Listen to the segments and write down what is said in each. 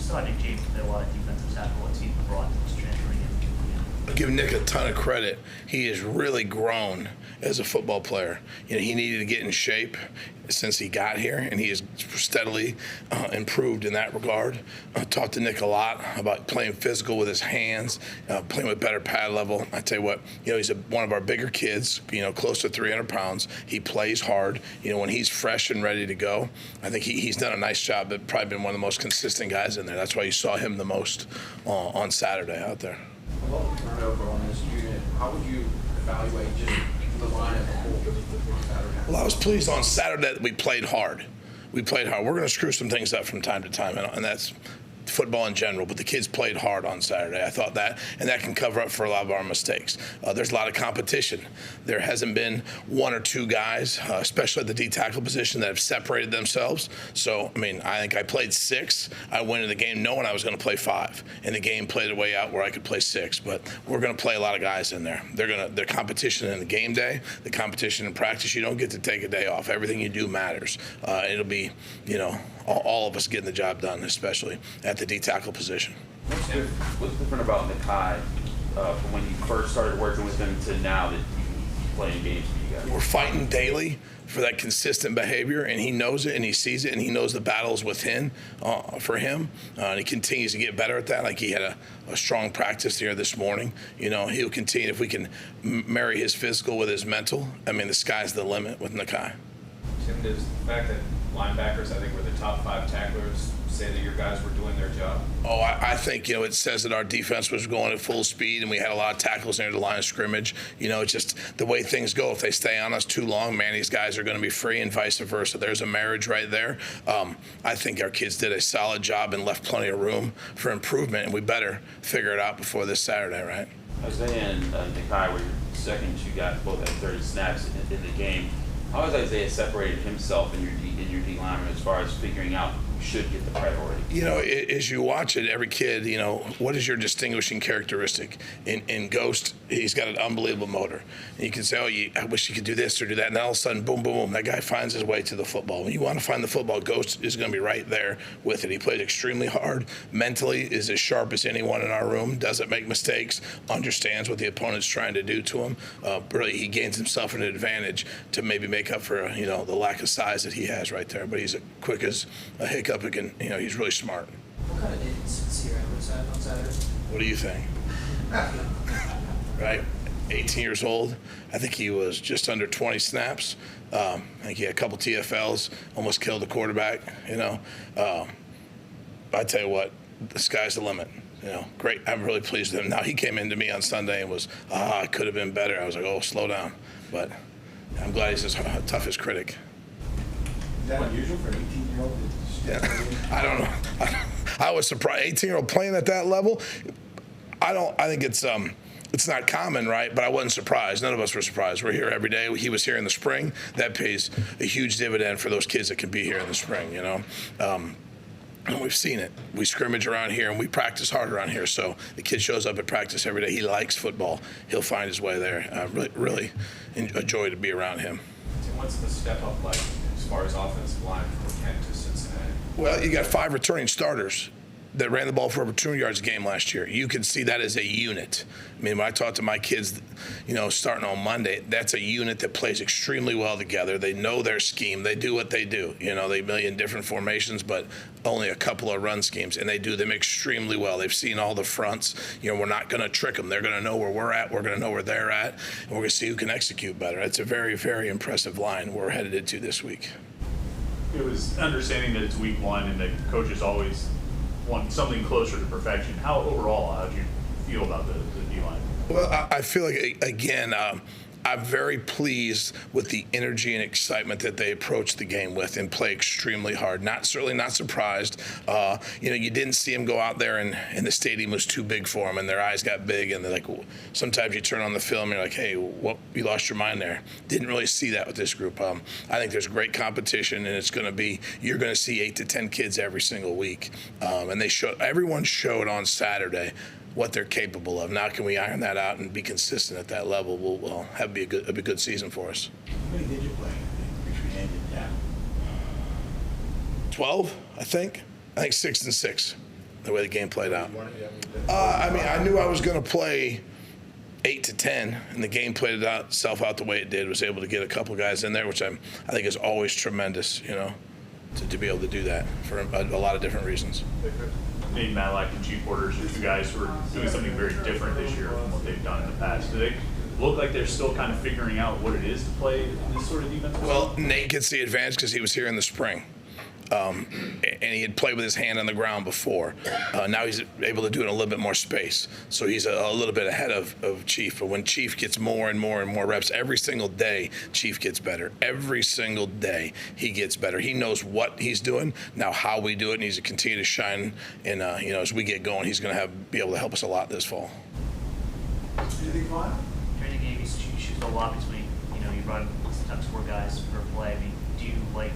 saw Nick James play a lot of defensive tackle. What's he brought to this transferring in? I give Nick a ton of credit. He has really grown as a football player. He needed to get in shape since he got here, and he has steadily improved in that regard. I talked to Nick a lot about playing physical with his hands, playing with better pad level. I tell you what, he's one of our bigger kids, close to 300 pounds. He plays hard. When he's fresh and ready to go, I think he's done a nice job, but probably been one of the most consistent guys in there. That's why you saw him the most on Saturday out there. About the turnover on this unit, how would you evaluate just the line as a whole on Saturday? Well, I was pleased on Saturday that we played hard. We played hard. We're going to screw some things up from time to time, and that's football in general, but the kids played hard on Saturday. I thought that, and that can cover up for a lot of our mistakes. There's a lot of competition. There hasn't been one or two guys, especially at the D tackle position, that have separated themselves. So, I think I played 6. I went into the game knowing I was going to play 5, and the game played a way out where I could play 6. But we're going to play a lot of guys in there. Their competition in the game day, the competition in practice. You don't get to take a day off. Everything you do matters. It'll be, all of us getting the job done, especially at the D tackle position. What's different about Nakai from when you first started working with him to now that he's playing games for you guys? We're fighting daily for that consistent behavior, and he knows it, and he sees it, and he knows the battles within for him, and he continues to get better at that. Like he had a strong practice here this morning. He'll continue if we can marry his physical with his mental. The sky's the limit with Nakai. Tim, does the fact that linebackers, I think, were the top 5 tacklers, say that your guys were doing their job? Oh, I think, it says that our defense was going at full speed, and we had a lot of tackles near the line of scrimmage. It's just the way things go. If they stay on us too long, man, these guys are going to be free, and vice versa. There's a marriage right there. I think our kids did a solid job and left plenty of room for improvement, and we better figure it out before this Saturday, right? Isaiah and Nakai were your second 2 guys, both had 30 snaps in the game. How has Isaiah separated himself in your D lineman as far as figuring out who should get the priority? As you watch it, every kid, what is your distinguishing characteristic? In Daoust, he's got an unbelievable motor. And you can say, I wish he could do this or do that. And all of a sudden, boom, boom, boom, that guy finds his way to the football. When you want to find the football, Daoust is going to be right there with it. He plays extremely hard. Mentally is as sharp as anyone in our room. Doesn't make mistakes. Understands what the opponent's trying to do to him. Really, he gains himself an advantage to maybe make up for, the lack of size that he has right there. But he's as quick as a hiccup again. He's really smart. What kind of day is here on Saturday? What do you think? Right? 18 years old. I think he was just under 20 snaps. I think he had a couple TFLs, almost killed the quarterback, I tell you what, the sky's the limit. Great. I'm really pleased with him. Now, he came into me on Sunday and was, I could have been better. I was like, slow down. But I'm glad he's as tough as critic. Is that unusual for an 18-year-old? Yeah. I don't know. I was surprised. 18-year-old playing at that level. I think it's not common, right? But I wasn't surprised. None of us were surprised. We're here every day. He was here in the spring. That pays a huge dividend for those kids that can be here in the spring. And we've seen it. We scrimmage around here, and we practice hard around here. So the kid shows up at practice every day. He likes football. He'll find his way there. I really a joy to be around him. Tim, what's the step up like as far as offensive line from Kent to Cincinnati? Well, you got 5 returning starters that ran the ball for over 200 yards a game last year. You can see that as a unit. When I talk to my kids, starting on Monday, that's a unit that plays extremely well together. They know their scheme. They do what they do. They have a million different formations, but only a couple of run schemes, and they do them extremely well. They've seen all the fronts. We're not going to trick them. They're going to know where we're at. We're going to know where they're at, and we're going to see who can execute better. It's a very, very impressive line we're headed into this week. It was understanding that it's week 1 and that coaches always want something closer to perfection. How did you feel about the D-line? Well, I feel like, again, I'm very pleased with the energy and excitement that they approach the game with and play extremely hard. Certainly not surprised. You didn't see them go out there and the stadium was too big for them and their eyes got big and they're like, sometimes you turn on the film and you're like, hey, you lost your mind there. Didn't really see that with this group. I think there's great competition and you're going to see 8 to 10 kids every single week. And everyone showed on Saturday what they're capable of. Now, can we iron that out and be consistent at that level? We'll be a good season for us. How many did you play between end and down? 12, I think. I think 6 and 6. the way the game played out. I mean, I knew I was going to play 8 to 10, and the game played itself out the way it did. Was able to get a couple guys in there, which I think is always tremendous, to be able to do that for a lot of different reasons. Nate Matlack and Chief Porters are two guys who are doing something very different this year from what they've done in the past. Do they look like they're still kind of figuring out what it is to play in this sort of defense? Well, Nate gets the advantage because he was here in the spring. And he had played with his hand on the ground before. Now he's able to do it in a little bit more space. So he's a little bit ahead of Chief. But when Chief gets more and more and more reps, every single day, Chief gets better. Every single day, he gets better. He knows what he's doing. Now how we do it needs to continue to shine. And, as we get going, he's going to be able to help us a lot this fall. Anything final? During the game, you choose a lot between, you run sometimes 4 guys per play. I mean, do you like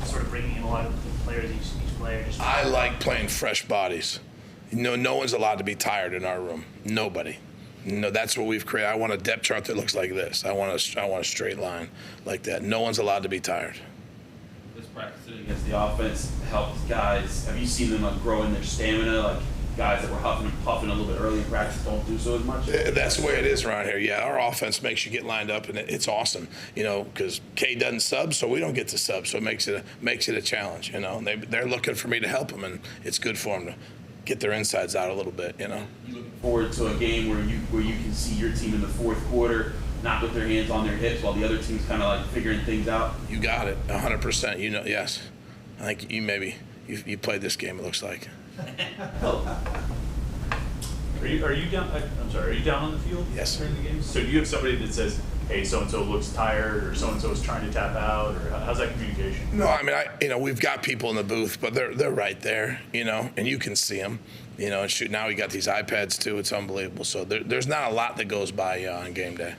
sort of bringing in a lot of players, each player? I like playing fresh bodies. No one's allowed to be tired in our room. Nobody. No, that's what we've created. I want a depth chart that looks like this. I want a straight line like that. No one's allowed to be tired. This practicing against the offense helps guys. Have you seen them grow in their stamina? Like guys that were huffing and puffing a little bit early in practice don't do so as much? That's the way it is around here. Yeah, our offense makes you get lined up, and it's awesome. Because K doesn't sub, so we don't get to sub, so it makes it a challenge. They're looking for me to help them, and it's good for them to get their insides out a little bit. You looking forward to a game where you can see your team in the fourth quarter not with their hands on their hips while the other team's kind of like figuring things out? You got it, 100%. Yes. I think you played this game. It looks like. Are you down? I'm sorry. Are you down on the field? Yes. During the game? So do you have somebody that says, "Hey, so and so looks tired," or "So and so is trying to tap out," or how's that communication? No, I mean, we've got people in the booth, but they're right there, and you can see them, and shoot. Now we got these iPads too. It's unbelievable. So there's not a lot that goes by on game day.